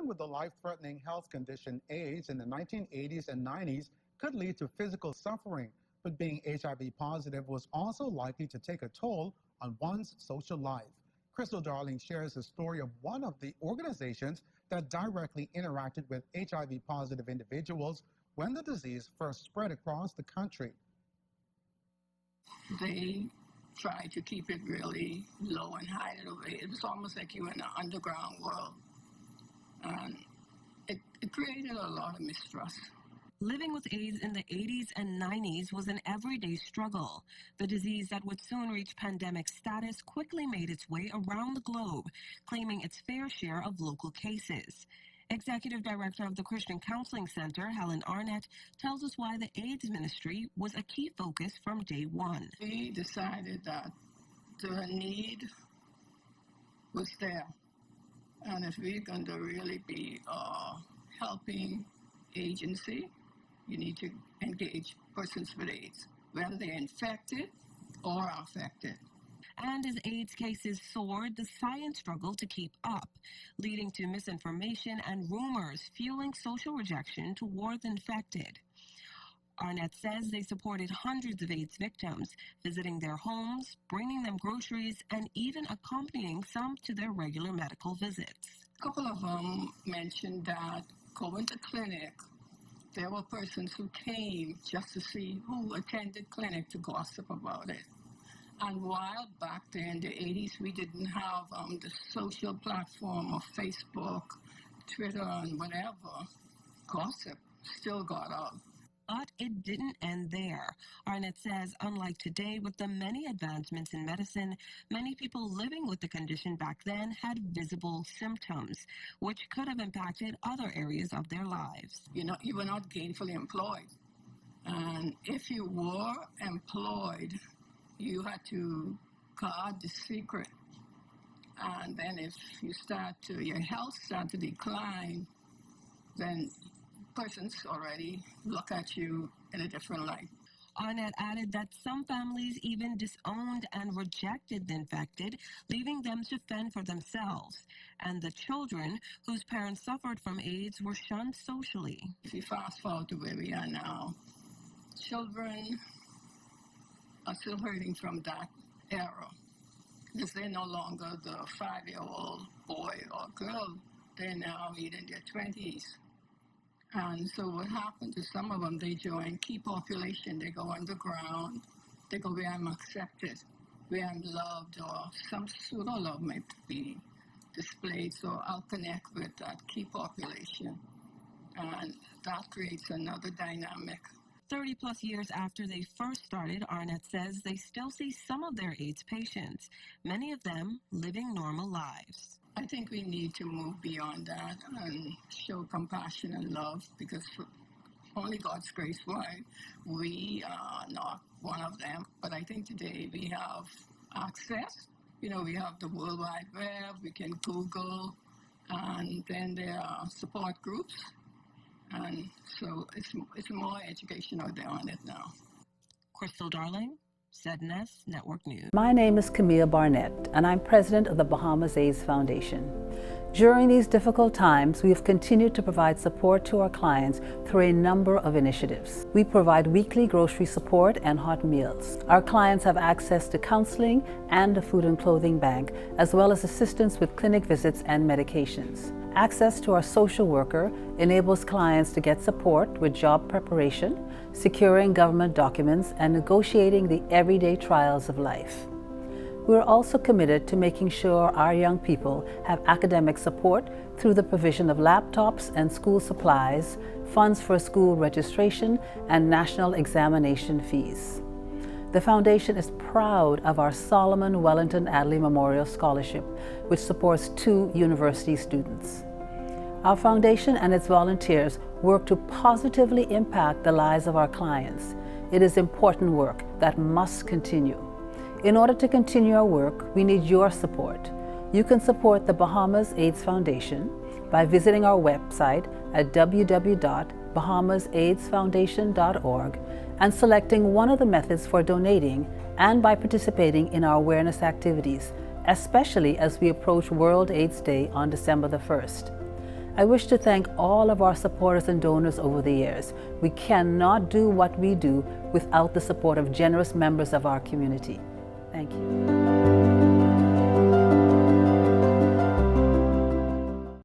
Living with the life-threatening health condition AIDS in the 1980s and 90s could lead to physical suffering, but being HIV positive was also likely to take a toll on one's social life. Crystal Darling shares the story of one of the organizations that directly interacted with HIV positive individuals when the disease first spread across the country. They tried to keep it really low and hide it away. It was almost like you were in an underground world. And it created a lot of mistrust. Living with AIDS in the 80s and 90s was an everyday struggle. The disease that would soon reach pandemic status quickly made its way around the globe, claiming its fair share of local cases. Executive Director of the Christian Counseling Center, Helen Arnett, tells us why the AIDS ministry was a key focus from day one. We decided that the need was there. And if we're going to really be a helping agency, you need to engage persons with AIDS, whether they're infected or affected. And as AIDS cases soared, the science struggled to keep up, leading to misinformation and rumors fueling social rejection toward the infected. Arnett says they supported hundreds of AIDS victims, visiting their homes, bringing them groceries, and even accompanying some to their regular medical visits. A couple of them mentioned that going to clinic, there were persons who came just to see who attended clinic to gossip about it. And while back there in the 80s, we didn't have the social platform of Facebook, Twitter, and whatever, gossip still got out. But it didn't end there. Arnett says, unlike today, with the many advancements in medicine, many people living with the condition back then had visible symptoms, which could have impacted other areas of their lives. You were not gainfully employed. And if you were employed, you had to guard the secret. And then if your health started to decline, then persons already look at you in a different light. Arnett added that some families even disowned and rejected the infected, leaving them to fend for themselves. And the children whose parents suffered from AIDS were shunned socially. If you fast forward to where we are now, children are still hurting from that era because they're no longer the 5-year-old boy or girl. They're now in their 20s. And so what happened to some of them, they join key population, they go underground, they go where I'm accepted, where I'm loved, or some sort of love might be displayed, so I'll connect with that key population. And that creates another dynamic. 30-plus years after they first started, Arnett says they still see some of their AIDS patients, many of them living normal lives. I think we need to move beyond that and show compassion and love, because for only God's grace why we are not one of them. But I think today we have access. We have the World Wide Web, we can Google, and then there are support groups. And so it's more education out there on it now. Crystal Darling, ZNS Network News. My name is Camille Barnett, and I'm president of the Bahamas AIDS Foundation. During these difficult times, we have continued to provide support to our clients through a number of initiatives. We provide weekly grocery support and hot meals. Our clients have access to counseling and a food and clothing bank, as well as assistance with clinic visits and medications. Access to our social worker enables clients to get support with job preparation, securing government documents, and negotiating the everyday trials of life. We are also committed to making sure our young people have academic support through the provision of laptops and school supplies, funds for school registration, and national examination fees. The Foundation is proud of our Solomon Wellington Adley Memorial Scholarship, which supports 2 university students. Our foundation and its volunteers work to positively impact the lives of our clients. It is important work that must continue. In order to continue our work, we need your support. You can support the Bahamas AIDS Foundation by visiting our website at www.bahamasaidsfoundation.org and selecting one of the methods for donating, and by participating in our awareness activities, especially as we approach World AIDS Day on December the 1st. I wish to thank all of our supporters and donors over the years. We cannot do what we do without the support of generous members of our community. Thank you.